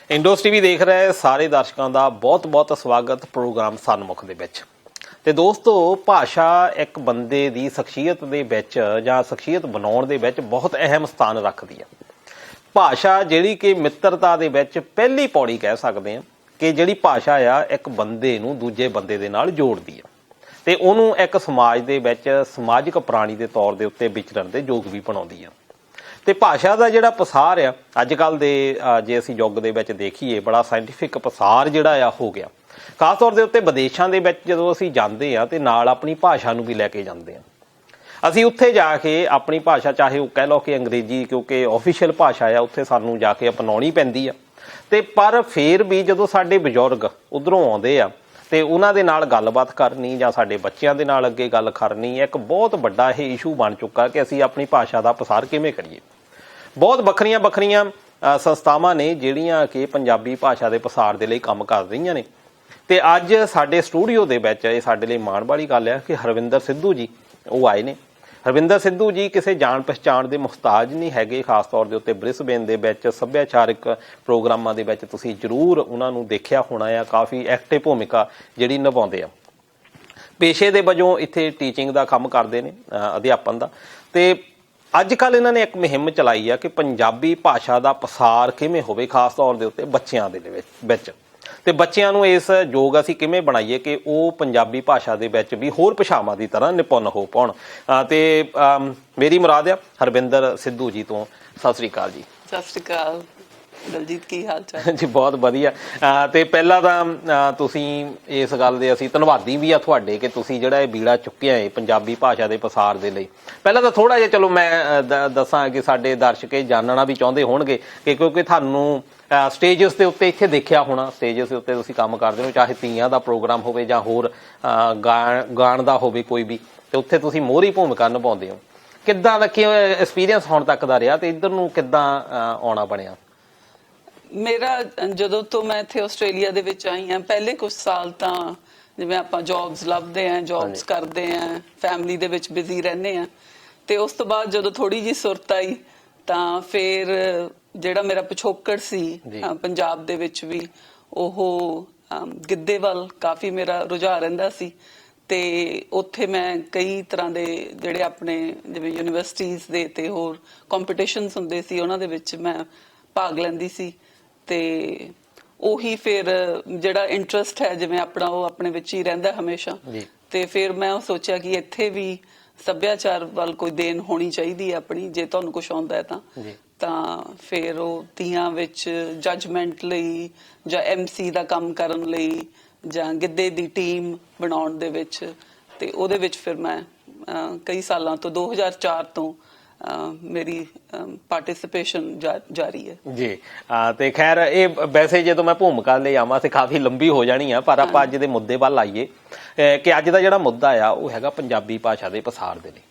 ਇੰਡੋਸ TV ਦੇਖ ਰਹੇ ਸਾਰੇ ਦਰਸ਼ਕਾਂ ਦਾ ਬਹੁਤ-ਬਹੁਤ ਸਵਾਗਤ ਪ੍ਰੋਗਰਾਮ ਸਨਮੁਖ ਦੇ ਵਿੱਚ। ਤੇ ਦੋਸਤੋ, ਭਾਸ਼ਾ ਇੱਕ ਬੰਦੇ ਦੀ ਸ਼ਖਸੀਅਤ ਦੇ ਵਿੱਚ ਜਾਂ ਸ਼ਖਸੀਅਤ ਬਣਾਉਣ ਦੇ ਵਿੱਚ ਬਹੁਤ ਅਹਿਮ ਸਥਾਨ ਰੱਖਦੀ ਹੈ। ਭਾਸ਼ਾ ਜਿਹੜੀ ਕਿ ਮਿੱਤਰਤਾ ਦੇ ਵਿੱਚ ਪਹਿਲੀ ਪੌੜੀ ਕਹਿ ਸਕਦੇ ਹਾਂ ਕਿ ਜਿਹੜੀ ਭਾਸ਼ਾ ਆ ਇੱਕ ਬੰਦੇ ਨੂੰ ਦੂਜੇ ਬੰਦੇ ਦੇ ਨਾਲ ਜੋੜਦੀ ਹੈ ਤੇ ਉਹਨੂੰ ਇੱਕ ਸਮਾਜ ਦੇ ਵਿੱਚ ਸਮਾਜਿਕ ਪ੍ਰਾਣੀ ਦੇ ਤੌਰ ਦੇ ਉੱਤੇ ਵਿਚਰਨ ਦੇ ਯੋਗ ਵੀ ਬਣਾਉਂਦੀ ਹੈ। ਤੇ ਭਾਸ਼ਾ ਦਾ ਜਿਹੜਾ ਪਸਾਰ ਆ ਅੱਜ ਕੱਲ੍ਹ ਦੇ ਜੇ ਅਸੀਂ ਯੁੱਗ ਦੇ ਵਿੱਚ ਦੇਖੀਏ ਬੜਾ ਸਾਇੰਟੀਫਿਕ ਪਸਾਰ ਜਿਹੜਾ ਆ ਹੋ ਗਿਆ। ਖਾਸ ਤੌਰ ਦੇ ਉੱਤੇ ਵਿਦੇਸ਼ਾਂ ਦੇ ਵਿੱਚ ਜਦੋਂ ਅਸੀਂ ਜਾਂਦੇ ਹਾਂ ਤੇ ਨਾਲ ਆਪਣੀ ਭਾਸ਼ਾ ਨੂੰ ਵੀ ਲੈ ਕੇ ਜਾਂਦੇ ਹਾਂ। ਅਸੀਂ ਉੱਥੇ ਜਾ ਕੇ ਆਪਣੀ ਭਾਸ਼ਾ, ਚਾਹੇ ਉਹ ਕਹਿ ਲਓ ਕਿ ਅੰਗਰੇਜ਼ੀ, ਕਿਉਂਕਿ ਆਫੀਸ਼ੀਅਲ ਭਾਸ਼ਾ ਆ, ਉੱਥੇ ਸਾਨੂੰ ਜਾ ਕੇ ਅਪਣਾਉਣੀ ਪੈਂਦੀ ਆ। ਤੇ ਪਰ ਫਿਰ ਵੀ ਜਦੋਂ ਸਾਡੇ ਬਜ਼ੁਰਗ ਉੱਧਰੋਂ ਆਉਂਦੇ ਆ ਤੇ ਉਹਨਾਂ ਦੇ ਨਾਲ ਗੱਲਬਾਤ ਕਰਨੀ ਜਾਂ ਸਾਡੇ ਬੱਚਿਆਂ ਦੇ ਨਾਲ ਅੱਗੇ ਗੱਲ ਕਰਨੀ ਇੱਕ ਬਹੁਤ ਵੱਡਾ ਇਹ ਇਸ਼ੂ ਬਣ ਚੁੱਕਾ ਕਿ ਅਸੀਂ ਆਪਣੀ ਭਾਸ਼ਾ ਦਾ ਪਸਾਰ ਕਿਵੇਂ ਕਰੀਏ। ਬਹੁਤ ਵੱਖਰੀਆਂ ਸੰਸਥਾਵਾਂ ਨੇ ਜਿਹੜੀਆਂ ਕਿ ਪੰਜਾਬੀ ਭਾਸ਼ਾ ਦੇ ਪਸਾਰ ਦੇ ਲਈ ਕੰਮ ਕਰ ਰਹੀਆਂ ਨੇ। ਤੇ ਅੱਜ ਸਾਡੇ ਸਟੂਡੀਓ ਦੇ ਵਿੱਚ ਇਹ ਸਾਡੇ ਲਈ ਮਾਣ ਵਾਲੀ ਗੱਲ ਹੈ ਕਿ ਹਰਵਿੰਦਰ ਸਿੱਧੂ ਜੀ ਉਹ ਆਏ ਨੇ। ਹਰਵਿੰਦਰ ਸਿੱਧੂ ਜੀ ਕਿਸੇ ਜਾਣ ਪਛਾਣ ਦੇ ਮੁਹਤਾਜ ਨਹੀਂ ਹੈਗੇ। ਖਾਸ ਤੌਰ ਦੇ ਉੱਤੇ ਬ੍ਰਿਸਬੇਨ ਦੇ ਵਿੱਚ ਸੱਭਿਆਚਾਰਕ ਪ੍ਰੋਗਰਾਮਾਂ ਦੇ ਵਿੱਚ ਤੁਸੀਂ ਜ਼ਰੂਰ ਉਹਨਾਂ ਨੂੰ ਦੇਖਿਆ ਹੋਣਾ ਆ। ਕਾਫੀ ਐਕਟਿਵ ਭੂਮਿਕਾ ਜਿਹੜੀ ਨਿਭਾਉਂਦੇ ਆ। ਪੇਸ਼ੇ ਦੇ ਵਜੋਂ ਇੱਥੇ ਟੀਚਿੰਗ ਦਾ ਕੰਮ ਕਰਦੇ ਨੇ, ਅਧਿਆਪਨ ਦਾ। ਤੇ ਅੱਜ ਕੱਲ੍ਹ ਇਹਨਾਂ ਨੇ ਇੱਕ ਮੁਹਿੰਮ ਚਲਾਈ ਆ ਕਿ ਪੰਜਾਬੀ ਭਾਸ਼ਾ ਦਾ ਪਸਾਰ ਕਿਵੇਂ ਹੋਵੇ, ਖਾਸ ਤੌਰ ਦੇ ਉੱਤੇ ਬੱਚਿਆਂ ਦੇ ਵਿੱਚ। ਤੇ ਬੱਚਿਆਂ ਨੂੰ ਇਸ ਯੋਗ ਅਸੀਂ ਕਿਵੇਂ ਬਣਾਈਏ ਕਿ ਉਹ ਪੰਜਾਬੀ ਭਾਸ਼ਾ ਦੇ ਵਿੱਚ ਵੀ ਹੋਰ ਭਾਸ਼ਾਵਾਂ ਦੀ ਤਰ੍ਹਾਂ ਨਿਪੁੰਨ ਹੋ ਪਾਉਣ। ਤੇ ਮੇਰੀ ਮੁਰਾਦ ਆ ਹਰਵਿੰਦਰ ਸਿੱਧੂ ਜੀ ਤੋਂ। ਸਤਿ ਸ੍ਰੀ ਅਕਾਲ ਜੀ। ਸਤਿ ਸ੍ਰੀ ਅਕਾਲ ਦਲਜੀਤ, ਕੀ ਹਾਲ ਚਾਲ ਜੀ? ਬਹੁਤ ਵਧੀਆ। ਤੇ ਪਹਿਲਾਂ ਤਾਂ ਤੁਸੀਂ ਇਸ ਗੱਲ ਦੇ ਅਸੀਂ ਧੰਨਵਾਦੀ ਵੀ ਆ ਤੁਹਾਡੇ ਕਿ ਤੁਸੀਂ ਜਿਹੜਾ ਇਹ ਬੀੜਾ ਚੁੱਕਿਆ ਹੈ ਪੰਜਾਬੀ ਭਾਸ਼ਾ ਦੇ ਪਸਾਰ ਦੇ ਲਈ। ਪਹਿਲਾਂ ਤਾਂ ਥੋੜਾ ਜਿਹਾ ਚਲੋ ਮੈਂ ਦੱਸਾਂ ਕਿ ਸਾਡੇ ਦਰਸ਼ਕ ਇਹ ਜਾਣਨਾ ਵੀ ਚਾਹੁੰਦੇ ਹੋਣਗੇ ਕਿ ਕਿਉਂਕਿ ਤੁਹਾਨੂੰ ਸਟੇਜਸ ਦੇ ਉੱਤੇ ਇੱਥੇ ਦੇਖਿਆ ਹੋਣਾ, ਸਟੇਜਸ ਦੇ ਉੱਤੇ ਤੁਸੀਂ ਕੰਮ ਕਰਦੇ ਹੋ, ਚਾਹੇ ਤੀਆਂ ਦਾ ਪ੍ਰੋਗਰਾਮ ਹੋਵੇ ਜਾਂ ਹੋਰ ਗਾਣ ਦਾ ਹੋਵੇ ਕੋਈ ਵੀ, ਤੇ ਉੱਥੇ ਤੁਸੀਂ ਮੋਹਰੀ ਭੂਮਿਕਾ ਨਿਭਾਉਂਦੇ ਹੋ। ਕਿੱਦਾਂ ਦਾ ਕੀ ਐਕਸਪੀਰੀਅੰਸ ਹੁਣ ਤੱਕ ਦਾ ਰਿਹਾ ਤੇ ਇੱਧਰ ਨੂੰ ਕਿੱਦਾਂ ਆਉਣਾ ਬਣਿਆ? ਮੇਰਾ ਜਦੋਂ ਤੋਂ ਮੈਂ ਇੱਥੇ ਆਸਟ੍ਰੇਲੀਆ ਦੇ ਵਿੱਚ ਆਈ ਹਾਂ, ਪਹਿਲੇ ਕੁਝ ਸਾਲ ਤਾਂ ਜਿਵੇਂ ਆਪਾਂ ਜੌਬਸ ਲੱਭਦੇ ਹਾਂ, ਜੌਬਸ ਕਰਦੇ ਹਾਂ, ਫੈਮਿਲੀ ਦੇ ਵਿੱਚ ਬਿਜ਼ੀ ਰਹਿੰਦੇ ਹਾਂ। ਤੇ ਉਸ ਤੋਂ ਬਾਅਦ ਜਦੋਂ ਥੋੜੀ ਜਿਹੀ ਸੁਰਤ ਆਈ ਤਾਂ ਫਿਰ ਜਿਹੜਾ ਮੇਰਾ ਪਿਛੋਕੜ ਸੀ ਪੰਜਾਬ ਦੇ ਵਿੱਚ ਵੀ, ਉਹ ਗਿੱਧੇ ਵੱਲ ਕਾਫੀ ਮੇਰਾ ਰੁਝਾਨ ਰਹਿੰਦਾ ਸੀ। ਤੇ ਉੱਥੇ ਮੈਂ ਕਈ ਤਰ੍ਹਾਂ ਦੇ ਜਿਹੜੇ ਆਪਣੇ ਜਿਵੇਂ ਯੂਨੀਵਰਸਿਟੀਜ਼ ਦੇ ਤੇ ਹੋਰ ਕੰਪੀਟੀਸ਼ਨਸ ਹੁੰਦੇ ਸੀ, ਉਹਨਾਂ ਦੇ ਵਿੱਚ ਮੈਂ ਭਾਗ ਲੈਂਦੀ ਸੀ। ਤੇ ਉਹੀ ਫਿਰ ਜਿਹੜਾ ਇੰਟਰਸਟ ਹੈ ਜਿਵੇਂ ਆਪਣਾ, ਉਹ ਆਪਣੇ ਵਿੱਚ ਹੀ ਰਹਿੰਦਾ ਹਮੇਸ਼ਾ। ਤੇ ਫਿਰ ਮੈਂ ਉਹ ਸੋਚਿਆ ਕਿ ਇੱਥੇ ਵੀ ਸੱਭਿਆਚਾਰ ਵੱਲ ਕੋਈ ਦੇਣ ਹੋਣੀ ਚਾਹੀਦੀ ਹੈ ਆਪਣੀ, ਜੇ ਤੁਹਾਨੂੰ ਕੁਛ ਆਉਂਦਾ ਹੈ ਤਾਂ ਫਿਰ ਉਹ ਤੀਆਂ ਵਿੱਚ ਜੱਜਮੈਂਟ ਲਈ ਜਾਂ MC ਦਾ ਕੰਮ ਕਰਨ ਲਈ ਜਾਂ ਗਿੱਧੇ ਦੀ ਟੀਮ ਬਣਾਉਣ ਦੇ ਵਿੱਚ, ਤੇ ਉਹਦੇ ਵਿੱਚ ਫਿਰ ਮੈਂ ਕਈ ਸਾਲਾਂ ਤੋਂ 2004 ਤੋਂ ਮੇਰੀ ਪਾਰਟਿਸਿਪੇਸ਼ਨ ਜਾਰੀ ਹੈ ਜੀ। ਤੇ ਖੈਰ ਇਹ ਵੈਸੇ ਜਦੋਂ ਮੈਂ ਭੂਮਿਕਾ ਲਈ ਆਵਾਂ ਤੇ ਕਾਫੀ ਲੰਬੀ ਹੋ ਜਾਣੀ ਆ, ਪਰ ਆਪਾਂ ਅੱਜ ਦੇ ਮੁੱਦੇ ਵੱਲ ਆਈਏ ਕਿ ਅੱਜ ਦਾ ਜਿਹੜਾ ਮੁੱਦਾ ਆ ਉਹ ਹੈਗਾ ਪੰਜਾਬੀ ਭਾਸ਼ਾ ਦੇ ਪਸਾਰ ਦੇ ਲਈ।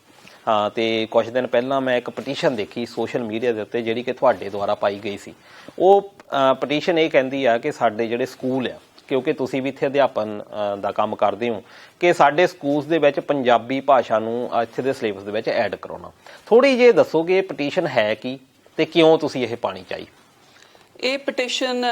ਤੇ ਕੁਝ ਦਿਨ ਪਹਿਲਾਂ ਮੈਂ ਇੱਕ ਪਟੀਸ਼ਨ ਦੇਖੀ ਸੋਸ਼ਲ ਮੀਡੀਆ ਦੇ ਉੱਤੇ ਜਿਹੜੀ ਕਿ ਤੁਹਾਡੇ ਦੁਆਰਾ ਪਾਈ ਗਈ ਸੀ। ਉਹ ਪਟੀਸ਼ਨ ਇਹ ਕਹਿੰਦੀ ਆ ਕਿ ਸਾਡੇ ਜਿਹੜੇ ਸਕੂਲ ਆ, ਕਿਉਂਕਿ ਤੁਸੀਂ ਵੀ ਇੱਥੇ ਅਧਿਆਪਨ ਦਾ ਕੰਮ ਕਰਦੇ ਹੋ, ਕਿ ਸਾਡੇ ਸਕੂਲਸ ਦੇ ਵਿੱਚ ਪੰਜਾਬੀ ਭਾਸ਼ਾ ਨੂੰ ਇੱਥੇ ਦੇ ਸਿਲੇਬਸ ਦੇ ਵਿੱਚ ਐਡ ਕਰਾਉਣਾ। ਥੋੜ੍ਹੀ ਜਿਹੀ ਦੱਸੋ ਕਿ ਇਹ ਪਟੀਸ਼ਨ ਹੈ ਕੀ ਤੇ ਕਿਉਂ ਤੁਸੀਂ ਇਹ ਪਾਣੀ ਚਾਹੀ? ਇਹ ਪਟੀਸ਼ਨ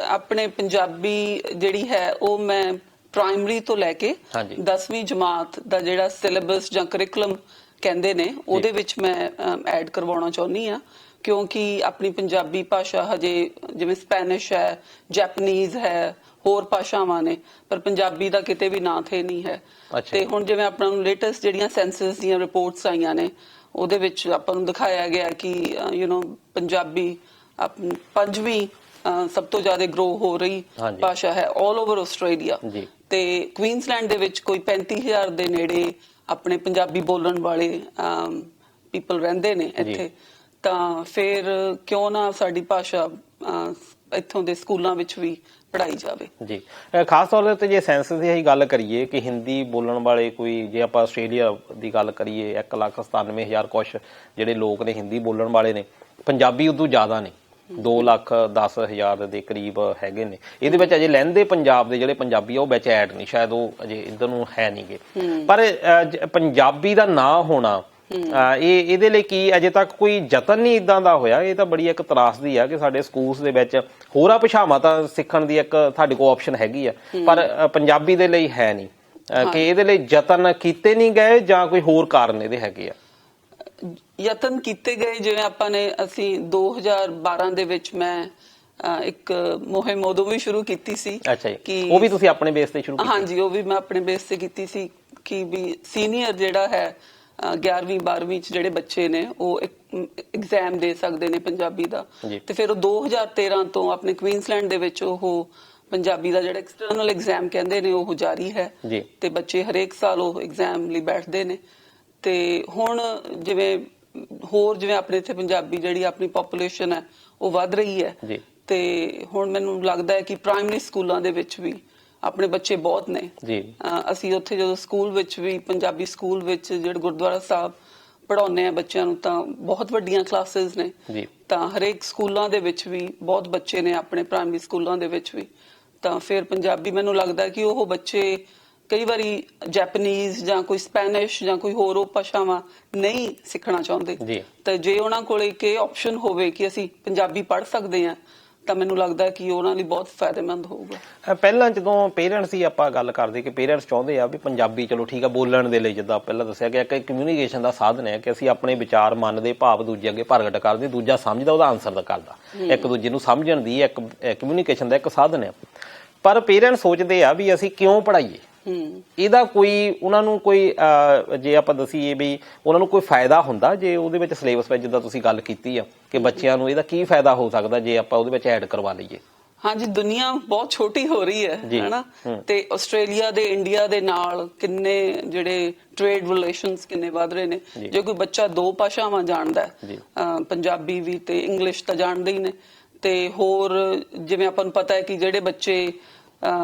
ਆਪਣੇ ਪੰਜਾਬੀ ਜਿਹੜੀ ਹੈ ਉਹ ਮੈਂ ਪ੍ਰਾਇਮਰੀ ਤੋਂ ਲੈ ਕੇ 10ਵੀਂ ਜਮਾਤ ਦਾ ਜਿਹੜਾ ਸਿਲੇਬਸ ਜਾਂ ਕਰਿਕੂਲਮ ਕਹਿੰਦੇ ਨੇ ਉਹਦੇ ਵਿੱਚ ਮੈਂ ਐਡ ਕਰਵਾਉਣਾ ਚਾਹੁੰਦੀ ਹਾਂ। ਕਿਉਂਕਿ ਆਪਣੀ ਪੰਜਾਬੀ ਭਾਸ਼ਾ ਹਜੇ ਜਿਵੇਂ ਸਪੈਨਿਸ਼ ਹੈ, ਜੈਪਨੀਜ਼ ਹੈ, ਹੋਰ ਭਾਸ਼ਾਵਾਂ ਨੇ, ਪਰ ਪੰਜਾਬੀ ਦਾ ਕਿਤੇ ਵੀ ਨਾਂ ਥੇ ਨਹੀਂ ਹੈ। ਤੇ ਹੁਣ ਜਿਵੇਂ ਆਪਾਂ ਨੂੰ ਲੇਟੈਸਟ ਜਿਹੜੀਆਂ ਸੈਂਸਸ ਦੀਆਂ ਰਿਪੋਰਟਸ ਆਈਆਂ ਨੇ, ਉਹਦੇ ਵਿੱਚ ਆਪਾਂ ਨੂੰ ਦਿਖਾਇਆ ਗਿਆ ਕਿ ਪੰਜਾਬੀ ਪੰਜਵੀਂ ਸਭ ਤੋਂ ਜ਼ਿਆਦਾ ਗਰੋ ਹੋ ਰਹੀ ਭਾਸ਼ਾ ਹੈ ਆਲ ਓਵਰ ਆਸਟ੍ਰੇਲੀਆ। ਤੇ ਕੁਈਨਸਲੈਂਡ ਦੇ ਵਿੱਚ ਕੋਈ 35,000 ਦੇ ਨੇੜੇ ਆਪਣੇ ਪੰਜਾਬੀ ਬੋਲਣ ਵਾਲੇ ਪੀਪਲ ਰਹਿੰਦੇ ਨੇ ਇੱਥੇ। ਤਾਂ ਫਿਰ ਕਿਉਂ ਨਾ ਸਾਡੀ ਭਾਸ਼ਾ ਇੱਥੋਂ ਦੇ ਸਕੂਲਾਂ ਵਿੱਚ ਵੀ ਪੜ੍ਹਾਈ ਜਾਵੇ ਜੀ। ਖਾਸ ਤੌਰ ਦੇ ਉੱਤੇ ਜੇ ਸੈਂਸਸ ਦੀ ਅਸੀਂ ਗੱਲ ਕਰੀਏ ਕਿ ਹਿੰਦੀ ਬੋਲਣ ਵਾਲੇ ਕੋਈ, ਜੇ ਆਪਾਂ ਆਸਟ੍ਰੇਲੀਆ ਦੀ ਗੱਲ ਕਰੀਏ 1,97,000 ਕੁਛ ਜਿਹੜੇ ਲੋਕ ਨੇ ਹਿੰਦੀ ਬੋਲਣ ਵਾਲੇ ਨੇ, ਪੰਜਾਬੀ ਉਦੋਂ ਜ਼ਿਆਦਾ ਨੇ 2,10,000 ਦੇ ਕਰੀਬ ਹੈਗੇ ਨੇ। ਇਹਦੇ ਵਿੱਚ ਅਜੇ ਲਹਿੰਦੇ ਪੰਜਾਬ ਦੇ ਜਿਹੜੇ ਪੰਜਾਬੀ ਆ ਉਹ ਵਿੱਚ ਐਡ ਨਹੀਂ, ਸ਼ਾਇਦ ਉਹ ਅਜੇ ਇੱਧਰ ਨੂੰ ਹੈ ਨਹੀਂ ਗੇ। ਪਰ ਪੰਜਾਬੀ ਦਾ ਨਾਂ ਹੋਣਾ ਇਹਦੇ ਲਈ ਕੀ ਅਜੇ ਤੱਕ ਕੋਈ ਯਤਨ ਨਹੀਂ ਇਦਾਂ ਦਾ ਹੋਇਆ? ਇਹ ਤਾਂ ਬੜੀ ਇੱਕ ਤਰਾਸਦੀ ਆ ਕਿ ਸਾਡੇ ਸਕੂਲਸ ਦੇ ਵਿੱਚ ਹੋਰਾਂ ਭਾਸ਼ਾਵਾਂ ਤਾਂ ਸਿੱਖਣ ਦੀ ਇੱਕ ਤੁਹਾਡੇ ਕੋਲ ਆਪਸ਼ਨ ਹੈਗੀ ਆ, ਪਰ ਪੰਜਾਬੀ ਦੇ ਲਈ ਹੈ ਨਹੀਂ। ਕਿ ਇਹਦੇ ਲਈ ਯਤਨ ਕੀਤੇ ਨਹੀਂ ਗਏ ਜਾਂ ਕੋਈ ਹੋਰ ਕਾਰਨ ਇਹਦੇ ਹੈਗੇ ਆ? ਯਤਨ ਕੀਤੇ ਗਏ, ਜਿਵੇਂ ਅਸੀਂ 2012 ਦੇ ਵਿੱਚ ਮੈਂ ਇੱਕ ਮੁਹਿੰਮ ਉਦੋਂ ਵੀ ਸ਼ੁਰੂ ਕੀਤੀ ਸੀ। ਅੱਛਾ ਜੀ, ਕਿ ਉਹ ਵੀ ਤੁਸੀਂ ਆਪਣੇ ਬੇਸ ਤੇ ਸ਼ੁਰੂ ਕੀਤੀ? ਹਾਂਜੀ, ਉਹ ਵੀ ਮੈਂ ਆਪਣੇ ਬੇਸ ਤੇ ਕੀਤੀ ਸੀ ਕਿ ਵੀ ਸੀਨੀਅਰ ਜਿਹੜਾ ਹੈ 11ਵੀਂ 12ਵੀਂ ਚ ਜਿਹੜੇ ਬੱਚੇ ਨੇ ਉਹ ਐਗਜ਼ਾਮ ਦੇ ਸਕਦੇ ਨੇ ਪੰਜਾਬੀ ਦਾ। ਤੇ ਫਿਰ ਉਹ 2013 ਤੋਂ ਆਪਣੇ ਕੁਈਨਸਲੈਂਡ ਦੇ ਵਿੱਚ ਉਹ ਪੰਜਾਬੀ ਦਾ ਜਿਹੜਾ ਐਕਸਟਰਨਲ ਐਗਜ਼ਾਮ ਕਹਿੰਦੇ ਨੇ ਉਹ ਜਾਰੀ ਹੈ ਤੇ ਬੱਚੇ ਹਰੇਕ ਸਾਲ ਉਹ ਐਗਜ਼ਾਮ ਲਈ ਬੈਠਦੇ ਨੇ। ਤੇ ਹੁਣ ਜਿਵੇਂ ਆਪਣੇ ਇੱਥੇ ਪੰਜਾਬੀ ਜਿਹੜੀ ਆਪਣੀ ਪੋਪੂਲੇਸ਼ਨ ਹੈ ਉਹ ਵੱਧ ਰਹੀ ਹੈ ਤੇ ਹੁਣ ਮੈਨੂੰ ਲੱਗਦਾ ਹੈ ਕਿ ਪ੍ਰਾਇਮਰੀ ਸਕੂਲਾਂ ਦੇ ਵਿੱਚ ਵੀ ਆਪਣੇ ਬੱਚੇ ਬਹੁਤ ਨੇ। ਅਸੀਂ ਉੱਥੇ ਜਦੋਂ ਸਕੂਲ ਵਿੱਚ ਵੀ ਪੰਜਾਬੀ ਸਕੂਲ ਵਿੱਚ ਜਿਹੜੇ ਗੁਰਦੁਆਰਾ ਸਾਹਿਬ ਪੜਾਉਂਦੇ ਆ ਬੱਚਿਆਂ ਨੂੰ ਤਾਂ ਬਹੁਤ ਵੱਡੀਆਂ ਕਲਾਸਿਸ ਨੇ, ਤਾਂ ਹਰੇਕ ਸਕੂਲਾਂ ਦੇ ਵਿੱਚ ਵੀ ਬਹੁਤ ਬੱਚੇ ਨੇ ਆਪਣੇ ਪ੍ਰਾਇਮਰੀ ਸਕੂਲਾਂ ਦੇ ਵਿੱਚ ਵੀ। ਤਾਂ ਫਿਰ ਪੰਜਾਬੀ ਮੈਨੂੰ ਲੱਗਦਾ ਕਿ ਉਹ ਬੱਚੇ ਕਈ ਵਾਰੀ ਜੈਪਨੀਜ਼ ਜਾਂ ਕੋਈ ਸਪੈਨਿਸ਼ ਜਾਂ ਕੋਈ ਹੋਰ ਭਾਸ਼ਾਵਾਂ ਨਹੀਂ ਸਿੱਖਣਾ ਚਾਹੁੰਦੇ, ਤਾਂ ਜੇ ਉਹਨਾਂ ਕੋਲ ਇੱਕ ਇਹ ਆਪਸ਼ਨ ਹੋਵੇ ਕਿ ਅਸੀਂ ਪੰਜਾਬੀ ਪੜ੍ਹ ਸਕਦੇ ਹਾਂ ਤਾਂ ਮੈਨੂੰ ਲੱਗਦਾ ਕਿ ਉਹਨਾਂ ਲਈ ਬਹੁਤ ਫਾਇਦੇਮੰਦ ਹੋਊਗਾ। ਪਹਿਲਾਂ ਜਦੋਂ ਪੇਰੈਂਟਸ ਦੀ ਆਪਾਂ ਗੱਲ ਕਰਦੇ ਕਿ ਪੇਰੈਂਟਸ ਚਾਹੁੰਦੇ ਆ ਵੀ ਪੰਜਾਬੀ ਚਲੋ ਠੀਕ ਆ ਬੋਲਣ ਦੇ ਲਈ, ਜਿੱਦਾਂ ਪਹਿਲਾਂ ਦੱਸਿਆ ਗਿਆ ਕਿ ਕਮਿਊਨੀਕੇਸ਼ਨ ਦਾ ਸਾਧਨ ਹੈ ਕਿ ਅਸੀਂ ਆਪਣੇ ਵਿਚਾਰ ਮਨ ਦੇ ਭਾਵ ਦੂਜੇ ਅੱਗੇ ਪ੍ਰਗਟ ਕਰਦੇ, ਦੂਜਾ ਸਮਝਦਾ ਉਹਦਾ ਆਨਸਰ ਦਾ ਕਰਦਾ, ਇੱਕ ਦੂਜੇ ਨੂੰ ਸਮਝਣ ਦੀ ਇੱਕ ਕਮਿਊਨੀਕੇਸ਼ਨ ਦਾ ਇੱਕ ਸਾਧਨ ਹੈ। ਪਰ ਪੇਰੈਂਟਸ ਸੋਚਦੇ ਆ ਵੀ ਅਸੀਂ ਕਿਉਂ ਪੜ੍ਹਾਈਏ, ਇਹਦਾ ਕੋਈ ਉਹਨਾਂ ਨੂੰ ਕੋਈ ਜੇ ਆਪਾਂ ਦਸੀਏ ਵੀ ਉਹਨਾਂ ਨੂੰ ਕੋਈ ਫਾਇਦਾ ਹੁੰਦਾ ਜੇ ਉਹਦੇ ਵਿੱਚ ਸਿਲੇਬਸ ਵਿੱਚ, ਜਿੱਦਾਂ ਤੁਸੀਂ ਗੱਲ ਕੀਤੀ ਆ ਕਿ ਬੱਚਿਆਂ ਨੂੰ ਇਹਦਾ ਕੀ ਫਾਇਦਾ ਹੋ ਸਕਦਾ ਜੇ ਆਪਾਂ ਉਹਦੇ ਵਿੱਚ ਐਡ ਕਰਵਾ ਲਈਏ? ਹਾਂਜੀ, ਦੁਨੀਆ ਬਹੁਤ ਛੋਟੀ ਹੋ ਰਹੀ ਹੈ ਹਨਾ, ਤੇ ਆਸਟ੍ਰੇਲੀਆ ਦੇ ਇੰਡੀਆ ਦੇ ਨਾਲ ਕਿੰਨੇ ਜਿਹੜੇ ਟ੍ਰੇਡ ਰਿਲੇਸ਼ਨਸ ਕਿੰਨੇ ਵੱਧ ਰਹੇ ਨੇ। ਜੇ ਕੋਈ ਬੱਚਾ 2 ਭਾਸ਼ਾਵਾਂ ਜਾਣਦਾ ਹੈ, ਪੰਜਾਬੀ ਵੀ ਤੇ ਇੰਗਲਿਸ਼ ਤਾਂ ਜਾਣਦੇ ਹੀ ਨੇ, ਤੇ ਹੋਰ ਜਿਵੇਂ ਆਪਾਂ ਨੂੰ ਪਤਾ ਹੈ ਕਿ ਜਿਹੜੇ ਬੱਚੇ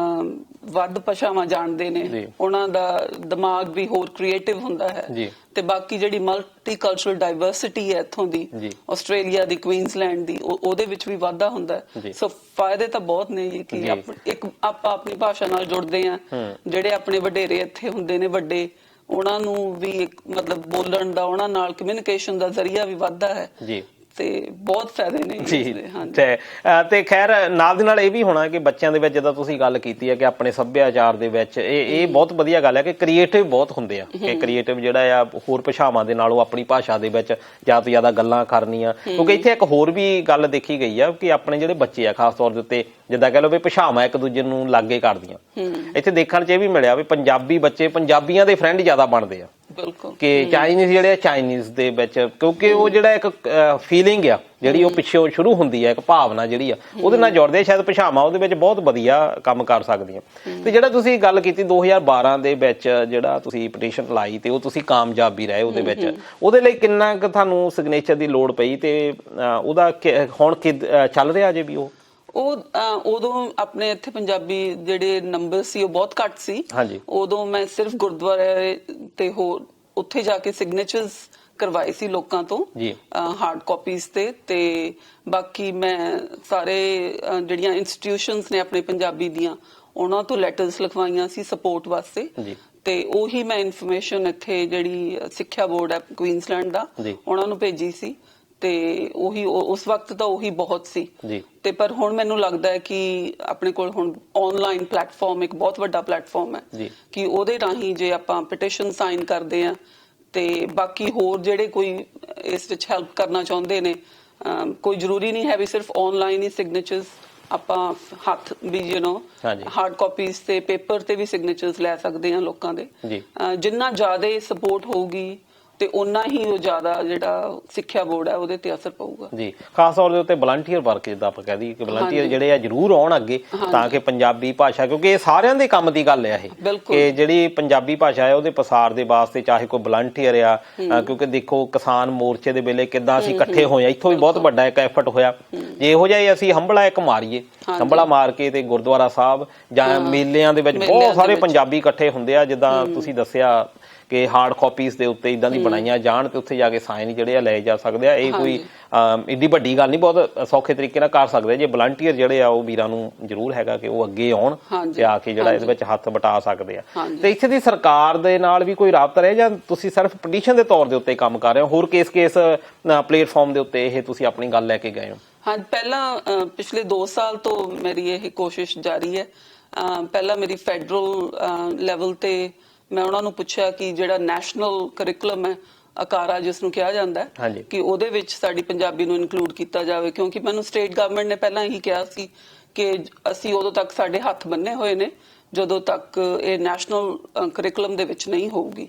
ਵੱਧ ਭਾਸ਼ਾਵਾਂ ਜਾਣਦੇ ਨੇ ਉਹਨਾਂ ਦਾ ਦਿਮਾਗ ਵੀ ਹੋਰ ਕ੍ਰੀਏਟਿਵ ਹੁੰਦਾ ਹੈ। ਤੇ ਬਾਕੀ ਜਿਹੜੀ ਮਲਟੀਕਲਚਰਲ ਡਾਈਵਰਸਿਟੀ ਹੈ ਇੱਥੋਂ ਦੀ, ਆਸਟ੍ਰੇਲੀਆ ਦੀ, ਕੁਈਨਸਲੈਂਡ ਦੀ, ਉਹਦੇ ਵਿੱਚ ਵੀ ਵਾਧਾ ਹੁੰਦਾ ਹੈ। ਸੋ ਫਾਇਦੇ ਤਾਂ ਬਹੁਤ ਨੇ ਜੀ ਕਿ ਆਪਾਂ ਆਪਣੀ ਭਾਸ਼ਾ ਨਾਲ ਜੁੜਦੇ ਹਾਂ। ਜਿਹੜੇ ਆਪਣੇ ਵਡੇਰੇ ਇੱਥੇ ਹੁੰਦੇ ਨੇ ਵੱਡੇ, ਉਹਨਾਂ ਨੂੰ ਵੀ ਮਤਲਬ ਬੋਲਣ ਦਾ, ਉਹਨਾਂ ਨਾਲ ਕਮਿਊਨੀਕੇਸ਼ਨ ਦਾ ਜ਼ਰੀਆ ਵੀ ਵੱਧਦਾ ਹੈ ਤੇ ਬਹੁਤ ਫਾਇਦੇ ਨੇ। ਤੇ ਖੈਰ ਨਾਲ ਦੀ ਨਾਲ ਇਹ ਵੀ ਹੋਣਾ ਕਿ ਬੱਚਿਆਂ ਦੇ ਵਿੱਚ, ਜਿੱਦਾਂ ਤੁਸੀਂ ਗੱਲ ਕੀਤੀ ਹੈ ਕਿ ਆਪਣੇ ਸੱਭਿਆਚਾਰ ਦੇ ਵਿੱਚ ਇਹ ਬਹੁਤ ਵਧੀਆ ਗੱਲ ਹੈ ਕਿ ਕ੍ਰੀਏਟਿਵ ਬਹੁਤ ਹੁੰਦੇ ਆ, ਕਿ ਕ੍ਰੀਏਟਿਵ ਜਿਹੜਾ ਆ ਹੋਰ ਭਾਸ਼ਾਵਾਂ ਦੇ ਨਾਲੋਂ ਆਪਣੀ ਭਾਸ਼ਾ ਦੇ ਵਿੱਚ ਜ਼ਿਆਦਾ ਤੋਂ ਜ਼ਿਆਦਾ ਗੱਲਾਂ ਕਰਨੀਆਂ। ਕਿਉਂਕਿ ਇੱਥੇ ਇੱਕ ਹੋਰ ਵੀ ਗੱਲ ਦੇਖੀ ਗਈ ਆ ਕਿ ਆਪਣੇ ਜਿਹੜੇ ਬੱਚੇ ਆ ਖਾਸ ਤੌਰ ਦੇ ਉੱਤੇ, ਜਿੱਦਾਂ ਕਹਿ ਲਓ ਵੀ ਭਾਸ਼ਾਵਾਂ ਇੱਕ ਦੂਜੇ ਨੂੰ ਲਾਗੇ ਕਰਦੀਆਂ। ਇੱਥੇ ਦੇਖਣ 'ਚ ਇਹ ਵੀ ਮਿਲਿਆ ਵੀ ਪੰਜਾਬੀ ਬੱਚੇ ਪੰਜਾਬੀਆਂ ਦੇ ਫਰੈਂਡ ਜ਼ਿਆਦਾ ਬਣਦੇ ਆ ਕਿ ਚਾਈਨੀਜ਼ ਜਿਹੜੇ ਆ ਚਾਈਨੀਜ਼ ਦੇ ਵਿੱਚ, ਕਿਉਂਕਿ ਉਹ ਜਿਹੜਾ ਇੱਕ ਫੀਲਿੰਗ ਆ ਜਿਹੜੀ ਉਹ ਪਿੱਛੋਂ ਸ਼ੁਰੂ ਹੁੰਦੀ ਹੈ, ਇੱਕ ਭਾਵਨਾ ਜਿਹੜੀ ਆ ਉਹਦੇ ਨਾਲ ਜੁੜਦੇ। ਸ਼ਾਇਦ ਭਾਸ਼ਾਵਾਂ ਉਹਦੇ ਵਿੱਚ ਬਹੁਤ ਵਧੀਆ ਕੰਮ ਕਰ ਸਕਦੀਆਂ। ਤੇ ਜਿਹੜਾ ਤੁਸੀਂ ਗੱਲ ਕੀਤੀ 2012 ਦੇ ਵਿੱਚ ਜਿਹੜਾ ਤੁਸੀਂ ਪਟੀਸ਼ਨ ਲਾਈ ਤੇ ਉਹ ਤੁਸੀਂ ਕਾਮਯਾਬ ਵੀ ਰਹੇ ਉਹਦੇ ਵਿੱਚ, ਉਹਦੇ ਲਈ ਕਿੰਨਾ ਕੁ ਤੁਹਾਨੂੰ ਸਿਗਨੇਚਰ ਦੀ ਲੋੜ ਪਈ ਤੇ ਉਹਦਾ ਹੁਣ ਚੱਲ ਰਿਹਾ ਜੇ ਵੀ ਉਦੋਂ ਆਪਣੇ ਇੱਥੇ ਪੰਜਾਬੀ ਜਿਹੜੇ ਨੰਬਰ ਸੀ ਉਹ ਬਹੁਤ ਘੱਟ ਸੀ। ਉਦੋਂ ਮੈਂ ਸਿਰਫ ਗੁਰਦੁਆਰੇ ਤੇ ਹੋਰ ਉੱਥੇ ਜਾ ਕੇ ਸਿਗਨੇਚਰਸ ਕਰਵਾਏ ਸੀ ਲੋਕਾਂ ਤੋਂ ਹਾਰਡ ਕਾਪੀਜ਼ ਤੇ ਬਾਕੀ ਮੈਂ ਸਾਰੇ ਜਿਹੜੀਆਂ ਇੰਸਟੀਟਿਊਸ਼ਨਸ ਨੇ ਆਪਣੇ ਪੰਜਾਬੀ ਦੀਆਂ ਉਹਨਾਂ ਤੋਂ ਲੈਟਰਸ ਲਿਖਵਾਈਆਂ ਸੀ ਸਪੋਰਟ ਵਾਸਤੇ। ਤੇ ਉਹੀ ਮੈਂ ਇਨਫੋਰਮੇਸ਼ਨ ਇੱਥੇ ਜਿਹੜੀ ਸਿੱਖਿਆ ਬੋਰਡ ਹੈ ਕੁਈਨਸਲੈਂਡ ਦਾ ਉਹਨਾਂ ਨੂੰ ਭੇਜੀ ਸੀ ਤੇ ਉਹੀ ਉਸ ਵਕਤ ਤਾਂ ਉਹੀ ਬਹੁਤ ਸੀ। ਤੇ ਪਰ ਹੁਣ ਮੈਨੂੰ ਲੱਗਦਾ ਹੈ ਕਿ ਆਪਣੇ ਕੋਲ ਹੁਣ ਆਨਲਾਈਨ ਪਲੇਟਫਾਰਮ ਇੱਕ ਬਹੁਤ ਵੱਡਾ ਪਲੇਟਫਾਰਮ ਹੈ ਕਿ ਉਹਦੇ ਰਾਹੀਂ ਜੇ ਆਪਾਂ ਪਟੀਸ਼ਨ ਸਾਈਨ ਕਰਦੇ ਆ ਤੇ ਬਾਕੀ ਹੋਰ ਜਿਹੜੇ ਕੋਈ ਇਸ ਵਿੱਚ ਹੈਲਪ ਕਰਨਾ ਚਾਹੁੰਦੇ ਨੇ, ਕੋਈ ਜ਼ਰੂਰੀ ਨਹੀਂ ਹੈ ਵੀ ਸਿਰਫ ਆਨਲਾਈਨ ਹੀ ਸਿਗਨੇਚਰਸ ਆਪਾਂ ਹੱਥ ਵੀ ਹਾਰਡ ਕਾਪੀਜ਼ ਤੇ ਪੇਪਰ ਤੇ ਵੀ ਸਿਗਨੇਚਰਸ ਲੈ ਸਕਦੇ ਆ ਲੋਕਾਂ ਦੇ। ਜਿੰਨਾ ਜ਼ਿਆਦਾ ਸਪੋਰਟ ਹੋਊਗੀ ਤੇ ਉਹਨਾਂ ਹੀ ਉਹ ਜ਼ਿਆਦਾ ਜਿਹੜਾ ਸਿੱਖਿਆ ਬੋਰਡ ਹੈ ਉਹਦੇ ਤੇ ਅਸਰ ਪਊਗਾ ਜੀ। ਖਾਸ ਤੌਰ ਦੇ ਉੱਤੇ ਵਲੰਟੀਅਰ ਵਰਕ, ਜਿੱਦਾਂ ਆਪਾਂ ਕਹਿ ਦਈਏ ਕਿ ਵਲੰਟੀਅਰ ਜਿਹੜੇ ਆ ਜ਼ਰੂਰ ਆਉਣ ਅੱਗੇ, ਤਾਂ ਕਿ ਪੰਜਾਬੀ ਭਾਸ਼ਾ, ਕਿਉਂਕਿ ਇਹ ਸਾਰਿਆਂ ਦੇ ਕੰਮ ਦੀ ਗੱਲ ਹੈ ਇਹ ਕਿ ਜਿਹੜੀ ਪੰਜਾਬੀ ਭਾਸ਼ਾ ਹੈ ਉਹਦੇ ਪਸਾਰ ਦੇ ਵਾਸਤੇ ਚਾਹੇ ਕੋਈ ਵਲੰਟੀਅਰ ਆ, ਕਿਉਂਕਿ ਦੇਖੋ ਕਿਸਾਨ ਮੋਰਚੇ ਦੇ ਵੇਲੇ ਕਿੱਦਾਂ ਅਸੀਂ ਇਕੱਠੇ ਹੋਏ ਆ, ਇੱਥੋਂ ਵੀ ਬਹੁਤ ਵੱਡਾ ਇੱਕ ਐਫਰਟ ਹੋਇਆ। ਜੇ ਇਹੋ ਜਿਹਾ ਅਸੀਂ ਹੰਬਲਾ ਇੱਕ ਮਾਰੀਏ, ਹੰਬਲਾ ਮਾਰ ਕੇ ਤੇ ਗੁਰਦੁਆਰਾ ਸਾਹਿਬ ਜਾਂ ਮੇਲਿਆਂ ਦੇ ਵਿੱਚ ਬਹੁਤ ਸਾਰੇ ਪੰਜਾਬੀ ਇਕੱਠੇ ਹੁੰਦੇ ਆ, ਜਿੱਦਾਂ ਤੁਸੀਂ ਦੱਸਿਆ ਕਿ ਹਾਰਡ ਕਾਪੀਜ਼ ਦੇ ਉੱਤੇ ਇਦਾਂ ਦੀ ਬਣਾਈਆਂ ਜਾਣ ਤੇ ਉੱਥੇ ਜਾ ਕੇ ਸਾਈਨ ਜਿਹੜੇ ਆ ਲਏ ਜਾ ਸਕਦੇ ਆ। ਇਹ ਕੋਈ ਏਡੀ ਵੱਡੀ ਗੱਲ ਨਹੀਂ, ਬਹੁਤ ਸੌਖੇ ਤਰੀਕੇ ਨਾਲ ਕਰ ਸਕਦੇ ਜੇ ਵਲੰਟੀਅਰ ਜਿਹੜੇ ਆ ਉਹ ਵੀਰਾਂ ਨੂੰ ਜ਼ਰੂਰ ਹੈਗਾ ਕਿ ਉਹ ਅੱਗੇ ਆਉਣ ਤੇ ਆ ਕੇ ਜਿਹੜਾ ਇਹਦੇ ਵਿੱਚ ਹੱਥ ਵਟਾ ਸਕਦੇ ਆ। ਤੇ ਇੱਥੇ ਦੀ ਸਰਕਾਰ ਦੇ ਨਾਲ ਵੀ ਕੋਈ ਰਾਬਤਾ ਰਿਹਾ ਜਾਂ ਤੁਸੀਂ ਸਿਰਫ ਪਟੀਸ਼ਨ ਦੇ ਤੌਰ ਦੇ ਉੱਤੇ ਕੰਮ ਕਰ ਰਹੇ ਹੋ, ਹੋਰ ਕੇਸ ਪਲੇਟਫਾਰਮ ਦੇ ਉੱਤੇ ਇਹ ਤੁਸੀਂ ਆਪਣੀ ਗੱਲ ਲੈ ਕੇ ਗਏ ਹੋ? ਹਾਂ, ਪਹਿਲਾਂ ਪਿਛਲੇ 2 ਸਾਲ ਤੋਂ ਮੇਰੀ ਇਹ ਕੋਸ਼ਿਸ਼ ਜਾਰੀ ਹੈ। ਪਹਿਲਾਂ ਮੇਰੀ ਫੈਡਰਲ ਲੈਵਲ ਤੇ ਮੈਂ ਉਹਨਾਂ ਨੂੰ ਪੁੱਛਿਆ ਕਿ ਜਿਹੜਾ ਨੈਸ਼ਨਲ ਕਰਿਕੂਲਮ ਹੈ, ਅਕਾਰਾ ਜਿਸ ਨੂੰ ਕਿਹਾ ਜਾਂਦਾ ਹੈ, ਕਿ ਉਹਦੇ ਵਿੱਚ ਸਾਡੀ ਪੰਜਾਬੀ ਨੂੰ ਇਨਕਲੂਡ ਕੀਤਾ ਜਾਵੇ, ਕਿਉਂਕਿ ਮੈਨੂੰ ਸਟੇਟ ਗਵਰਨਮੈਂਟ ਨੇ ਪਹਿਲਾਂ ਇਹੀ ਕਿਹਾ ਸੀ ਕਿ ਅਸੀਂ ਉਦੋਂ ਤੱਕ ਸਾਡੇ ਹੱਥ ਬੰਨੇ ਹੋਏ ਨੇ ਜਦੋਂ ਤੱਕ ਇਹ ਨੈਸ਼ਨਲ ਕਰਿਕੂਲਮ ਦੇ ਵਿੱਚ ਨਹੀਂ ਹੋਊਗੀ।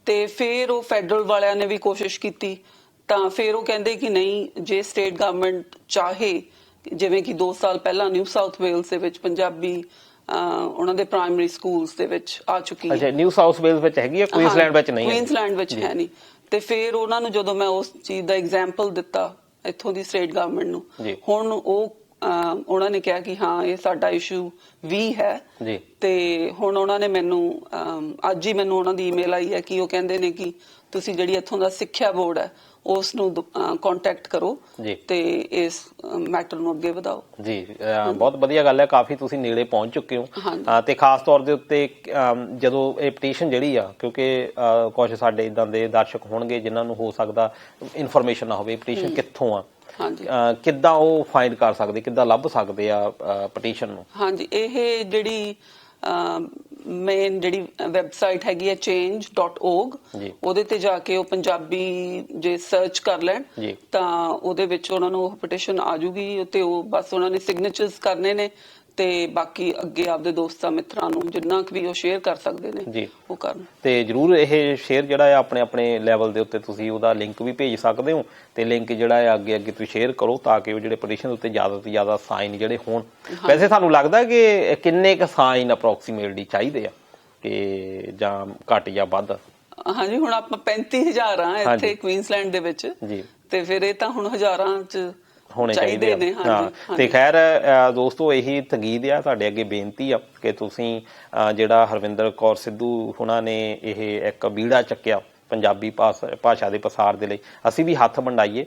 ਤੇ ਫਿਰ ਉਹ ਫੈਡਰਲ ਵਾਲਿਆਂ ਨੇ ਵੀ ਕੋਸ਼ਿਸ਼ ਕੀਤੀ, ਤਾਂ ਫਿਰ ਉਹ ਕਹਿੰਦੇ ਕਿ ਨਹੀਂ, ਜੇ ਸਟੇਟ ਗਵਰਨਮੈਂਟ ਚਾਹੇ, ਜਿਵੇਂ ਕਿ 2 ਸਾਲ ਪਹਿਲਾਂ ਨਿਊ ਸਾਊਥ ਵੇਲਸ ਦੇ ਵਿੱਚ ਪੰਜਾਬੀ ਉਹਨਾਂ ਦੇ ਪ੍ਰਾਇਮਰੀ ਸਕੂਲਸ ਦੇ ਵਿੱਚ ਆ ਚੁੱਕੀ ਹੈ। ਅੱਛਾ, ਨਿਊ ਸਾਊਥ ਵੇਲਸ ਵਿੱਚ ਹੈਗੀ ਹੈ, ਕੁਈਨਸਲੈਂਡ ਵਿੱਚ ਨਹੀਂ ਹੈ। ਕੁਈਨਸਲੈਂਡ ਵਿੱਚ ਹੈ ਨਹੀਂ। ਤੇ ਫਿਰ ਉਹਨਾਂ ਨੂੰ ਜਦੋਂ ਮੈਂ ਉਸ ਚੀਜ਼ ਦਾ ਐਗਜ਼ਾਮਪਲ ਦਿੱਤਾ ਇੱਥੋਂ ਦੀ ਸਟੇਟ ਗਵਰਨਮੈਂਟ ਨੂੰ, ਹੁਣ ਉਹਨਾਂ ਨੇ ਕਿਹਾ ਕਿ ਹਾਂ ਇਹ ਸਾਡਾ ਇਸ਼ੂ ਵੀ ਹੈ। ਤੇ ਹੁਣ ਉਹਨਾਂ ਨੇ ਮੈਨੂੰ ਅੱਜ ਹੀ ਮੈਨੂੰ ਉਹਨਾਂ ਦੀ ਈਮੇਲ ਆਈ ਹੈ ਕਿ ਉਹ ਕਹਿੰਦੇ ਨੇ ਕਿ ਤੁਸੀਂ ਜਿਹੜੀ ਇੱਥੋਂ ਦਾ ਸਿੱਖਿਆ ਬੋਰਡ ਹੈ ਉਸ ਨੂੰ ਕੰਟੈਕਟ ਕਰੋ ਤੇ ਇਸ ਮੈਟਰ ਨੂੰ ਅੱਗੇ ਵਧਾਓ। ਜੀ, ਬਹੁਤ ਵਧੀਆ ਗੱਲ ਹੈ, ਕਾਫੀ ਤੁਸੀਂ ਨੇੜੇ ਪਹੁੰਚ ਚੁੱਕੇ ਹੋ। ਤੇ ਖਾਸ ਤੌਰ ਦੇ ਉੱਤੇ ਜਦੋਂ ਇਹ ਪਟੀਸ਼ਨ ਜਿਹੜੀ ਆ, ਕਿਉਂਕਿ ਕੁਝ ਸਾਡੇ ਇਦਾਂ ਦੇ ਦਰਸ਼ਕ ਹੋਣਗੇ ਜਿਨ੍ਹਾਂ ਨੂੰ ਹੋ ਸਕਦਾ ਇਨਫੋਰਮੇਸ਼ਨ ਨਾ ਹੋਵੇ ਪਟੀਸ਼ਨ ਕਿੱਥੋਂ ਆ, ਕਿੱਦਾਂ ਉਹ ਫਾਈਂਡ ਕਰ ਸਕਦੇ, ਕਿੱਦਾਂ ਲੱਭ ਸਕਦੇ ਆ ਪਟੀਸ਼ਨ ਨੂੰ? ਹਾਂਜੀ, ਇਹ ਜਿਹੜੀ ਮੇਨ ਜਿਹੜੀ ਵੈਬਸਾਈਟ ਹੈਗੀ ਹੈ change.org, ਉਹਦੇ ਤੇ ਜਾ ਕੇ ਉਹ ਪੰਜਾਬੀ ਜੇ ਸਰਚ ਕਰ ਲੈਣ ਤਾਂ ਉਹਦੇ ਵਿੱਚ ਉਹਨਾਂ ਨੂੰ ਉਹ ਪਟੀਸ਼ਨ ਆ ਜੂਗੀ ਤੇ ਉਹ ਬਸ ਉਹਨਾਂ ਨੇ ਸਿਗਨੇਚਰਸ ਕਰਨੇ ਨੇ ਤੇ ਬਾਕੀ ਅੱਗੇ ਆਪਦੇ ਦੋਸਤਾਂ ਮਿੱਤਰਾਂ ਨੂੰ ਜਿੰਨਾ ਕੁ ਵੀ ਉਹ ਸ਼ੇਅਰ ਕਰ ਸਕਦੇ ਨੇ ਉਹ ਕਰਨ। ਤੇ ਜਰੂਰ ਇਹ ਸ਼ੇਅਰ ਜਿਹੜਾ ਹੈ ਆਪਣੇ ਆਪਣੇ ਲੈਵਲ ਦੇ ਉੱਤੇ ਤੁਸੀਂ ਉਹਦਾ ਲਿੰਕ ਵੀ ਭੇਜ ਸਕਦੇ ਹੋ ਤੇ ਲਿੰਕ ਜਿਹੜਾ ਹੈ ਅੱਗੇ ਅੱਗੇ ਤੁਸੀਂ ਸ਼ੇਅਰ ਕਰੋ ਤਾਂ ਕਿ ਉਹ ਜਿਹੜੇ ਪਟੀਸ਼ਨ ਉੱਤੇ ਜ਼ਿਆਦਾ ਤੋਂ ਜ਼ਿਆਦਾ ਸਾਈਨ ਜਿਹੜੇ ਹੋਣ। ਵੈਸੇ ਤੁਹਾਨੂੰ ਲੱਗਦਾ ਕਿ ਕਿੰਨੇ ਕੁ ਸਾਈਨ ਅਪਰੋਕਸੀਮੇਟਲੀ ਚਾਹੀਦੇ ਆ ਕਿ ਜਾਂ ਘੱਟ ਜਾਂ ਵੱਧ? ਹਾਂਜੀ, ਹੁਣ ਆਪਾਂ 35,000 ਆ ਇੱਥੇ ਕੁਈਨਸਲੈਂਡ ਦੇ ਵਿੱਚ ਤੇ ਫਿਰ ਇਹ ਤਾਂ ਹੁਣ ਹਜ਼ਾਰਾਂ ਚ ਹੋਣੇ ਚਾਹੀਦੇ ਨੇ। ਤੇ ਖੈਰ ਦੋਸਤੋ, ਇਹੀ ਤੰਗੀਦ ਆ, ਸਾਡੇ ਅੱਗੇ ਬੇਨਤੀ ਆ ਕਿ ਤੁਸੀਂ ਜਿਹੜਾ ਹਰਵਿੰਦਰ ਕੌਰ ਸਿੱਧੂ ਹੁਣਾਂ ਨੇ ਇਹ ਇੱਕ ਬੀੜਾ ਚੱਕਿਆ ਪੰਜਾਬੀ ਭਾਸ਼ਾ ਦੇ ਪਸਾਰ ਦੇ ਲਈ, ਅਸੀਂ ਵੀ ਹੱਥ ਵੰਡਾਈਏ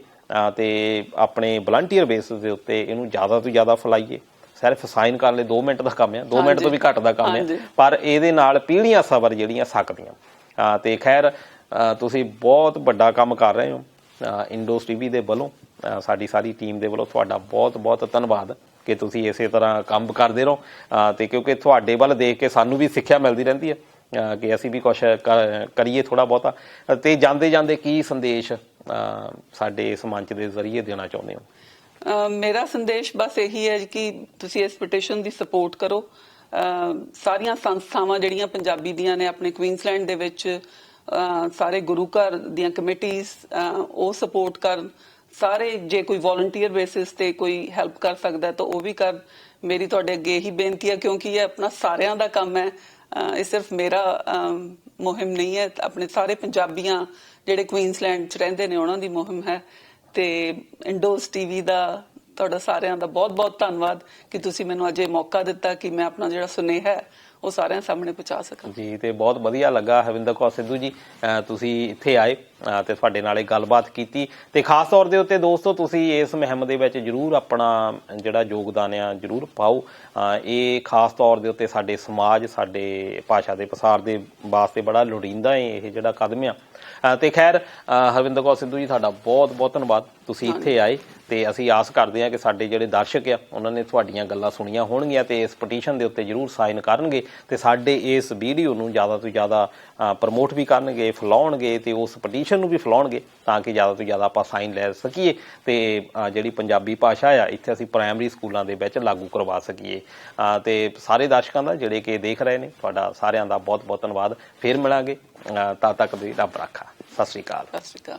ਤੇ ਆਪਣੇ ਵਲੰਟੀਅਰ ਬੇਸਿਸ ਦੇ ਉੱਤੇ ਇਹਨੂੰ ਜ਼ਿਆਦਾ ਤੋਂ ਜ਼ਿਆਦਾ ਫੈਲਾਈਏ। ਸਿਰਫ ਸਾਈਨ ਕਰਨ ਲਈ 2 ਮਿੰਟ ਦਾ ਕੰਮ ਆ, 2 ਮਿੰਟ ਤੋਂ ਵੀ ਘੱਟ ਦਾ ਕੰਮ ਆ, ਪਰ ਇਹਦੇ ਨਾਲ ਪੀੜ੍ਹੀਆਂ ਸਬਰ ਜਿਹੜੀਆਂ ਸਕਦੀਆਂ। ਤੇ ਖੈਰ ਤੁਸੀਂ ਬਹੁਤ ਵੱਡਾ ਕੰਮ ਕਰ ਰਹੇ ਹੋ। ਇੰਡੋਸ ਟੀਵੀ ਦੇ ਵੱਲੋਂ, ਸਾਡੀ ਸਾਰੀ ਟੀਮ ਦੇ ਵੱਲੋਂ ਤੁਹਾਡਾ ਬਹੁਤ ਬਹੁਤ ਧੰਨਵਾਦ ਕਿ ਤੁਸੀਂ ਇਸੇ ਤਰ੍ਹਾਂ ਕੰਮ ਕਰਦੇ ਰਹੋ। ਤੇ ਕਿਉਂਕਿ ਤੁਹਾਡੇ ਵੱਲ ਦੇਖ ਕੇ ਸਾਨੂੰ ਵੀ ਸਿੱਖਿਆ ਮਿਲਦੀ ਰਹਿੰਦੀ ਹੈ ਕਿ ਅਸੀਂ ਵੀ ਕੁਛ ਕਰੀਏ ਥੋੜ੍ਹਾ ਬਹੁਤਾ। ਤੇ ਜਾਂਦੇ ਜਾਂਦੇ ਕੀ ਸੰਦੇਸ਼ ਸਾਡੇ ਇਸ ਮੰਚ ਦੇ ਜ਼ਰੀਏ ਦੇਣਾ ਚਾਹੁੰਦੇ ਹੋ? ਮੇਰਾ ਸੰਦੇਸ਼ ਬਸ ਇਹੀ ਹੈ ਕਿ ਤੁਸੀਂ ਇਸ ਪਟੀਸ਼ਨ ਦੀ ਸਪੋਰਟ ਕਰੋ। ਸਾਰੀਆਂ ਸੰਸਥਾਵਾਂ ਜਿਹੜੀਆਂ ਪੰਜਾਬੀ ਦੀਆਂ ਨੇ ਆਪਣੇ ਕੁਈਨਸਲੈਂਡ ਦੇ ਵਿੱਚ, ਸਾਰੇ ਗੁਰੂ ਘਰ ਦੀਆਂ ਕਮੇਟੀਜ਼ ਉਹ ਸਪੋਰਟ ਕਰਨ। ਸਾਰੇ ਜੇ ਕੋਈ ਵੋਲੰਟੀਅਰ ਬੇਸਿਸ ਤੇ ਕੋਈ ਹੈਲਪ ਕਰ ਸਕਦਾ ਤਾਂ ਉਹ ਵੀ ਕਰ। ਮੇਰੀ ਤੁਹਾਡੇ ਅੱਗੇ ਇਹੀ ਬੇਨਤੀ ਹੈ, ਕਿਉਂਕਿ ਇਹ ਆਪਣਾ ਸਾਰਿਆਂ ਦਾ ਕੰਮ ਹੈ, ਇਹ ਸਿਰਫ ਮੇਰਾ ਮੁਹਿੰਮ ਨਹੀਂ ਹੈ, ਆਪਣੇ ਸਾਰੇ ਪੰਜਾਬੀਆਂ ਜਿਹੜੇ ਕੁਈਨਸਲੈਂਡ 'ਚ ਰਹਿੰਦੇ ਨੇ ਉਹਨਾਂ ਦੀ ਮੁਹਿੰਮ ਹੈ। ਤੇ ਇੰਡੋਸ ਟੀਵੀ ਦਾ ਤੁਹਾਡਾ ਸਾਰਿਆਂ ਦਾ ਬਹੁਤ ਬਹੁਤ ਧੰਨਵਾਦ ਕਿ ਤੁਸੀਂ ਮੈਨੂੰ ਅੱਜ ਇਹ ਮੌਕਾ ਦਿੱਤਾ ਕਿ ਮੈਂ ਆਪਣਾ ਜਿਹੜਾ ਸੁਨੇਹਾ ਹੈ ਉਹ ਸਾਰਿਆਂ ਸਾਹਮਣੇ ਪਹੁੰਚਾ ਸਕਾਂ। ਜੀ, ਤੇ ਬਹੁਤ ਵਧੀਆ ਲੱਗਾ ਹਰਵਿੰਦਰ ਕੌਰ ਸਿੱਧੂ ਜੀ, ਤੁਸੀਂ ਇੱਥੇ ਆਏ ਤੇ ਤੁਹਾਡੇ ਨਾਲ ਇਹ ਗੱਲਬਾਤ ਕੀਤੀ। ਤੇ ਖਾਸ ਤੌਰ ਦੇ ਉੱਤੇ ਦੋਸਤੋ, ਤੁਸੀਂ ਇਸ ਮੁਹਿੰਮ ਦੇ ਵਿੱਚ ਜ਼ਰੂਰ ਆਪਣਾ ਜਿਹੜਾ ਯੋਗਦਾਨ ਆ ਜ਼ਰੂਰ ਪਾਓ। ਇਹ ਖਾਸ ਤੌਰ ਦੇ ਉੱਤੇ ਸਾਡੇ ਸਮਾਜ, ਸਾਡੇ ਭਾਸ਼ਾ ਦੇ ਪਸਾਰ ਦੇ ਵਾਸਤੇ ਬੜਾ ਲੋੜੀਂਦਾ ਹੈ ਇਹ ਜਿਹੜਾ ਕਦਮ ਆ। ਤੇ ਖੈਰ ਹਰਵਿੰਦਰ ਕੌਰ ਸਿੱਧੂ ਜੀ, ਤੁਹਾਡਾ ਬਹੁਤ ਬਹੁਤ ਧੰਨਵਾਦ, ਤੁਸੀਂ ਇੱਥੇ ਆਏ। ਤੇ ਅਸੀਂ ਆਸ ਕਰਦੇ ਹਾਂ ਕਿ ਸਾਡੇ ਜਿਹੜੇ ਦਰਸ਼ਕ ਆ ਉਹਨਾਂ ਨੇ ਤੁਹਾਡੀਆਂ ਗੱਲਾਂ ਸੁਣੀਆਂ ਹੋਣਗੀਆਂ ਤੇ ਇਸ ਪਟੀਸ਼ਨ ਦੇ ਉੱਤੇ ਜ਼ਰੂਰ ਸਾਈਨ ਕਰਨਗੇ ਤੇ ਸਾਡੇ ਇਸ ਵੀਡੀਓ ਨੂੰ ਜ਼ਿਆਦਾ ਤੋਂ ਜ਼ਿਆਦਾ ਪ੍ਰਮੋਟ ਵੀ ਕਰਨਗੇ, ਫੈਲਾਉਣਗੇ ਤੇ ਉਸ ਪਟੀਸ਼ਨ ਨੂੰ ਵੀ ਫੈਲਾਉਣਗੇ ਤਾਂ ਕਿ ਜ਼ਿਆਦਾ ਤੋਂ ਜ਼ਿਆਦਾ ਆਪਾਂ ਸਾਈਨ ਲੈ ਸਕੀਏ ਤੇ ਜਿਹੜੀ ਪੰਜਾਬੀ ਭਾਸ਼ਾ ਆ ਇੱਥੇ ਅਸੀਂ ਪ੍ਰਾਇਮਰੀ ਸਕੂਲਾਂ ਦੇ ਵਿੱਚ ਲਾਗੂ ਕਰਵਾ ਸਕੀਏ। ਤੇ ਸਾਰੇ ਦਰਸ਼ਕਾਂ ਦਾ ਜਿਹੜੇ ਕਿ ਦੇਖ ਰਹੇ ਨੇ, ਤੁਹਾਡਾ ਸਾਰਿਆਂ ਦਾ ਬਹੁਤ ਬਹੁਤ ਧੰਨਵਾਦ। ਫਿਰ ਮਿਲਾਂਗੇ, ਤਦ ਤੱਕ ਦੀ ਰੱਬ ਰਾਖਾ। ਸਤਿ ਸ਼੍ਰੀ ਅਕਾਲ। ਸਤਿ ਸ਼੍ਰੀ ਅਕਾਲ।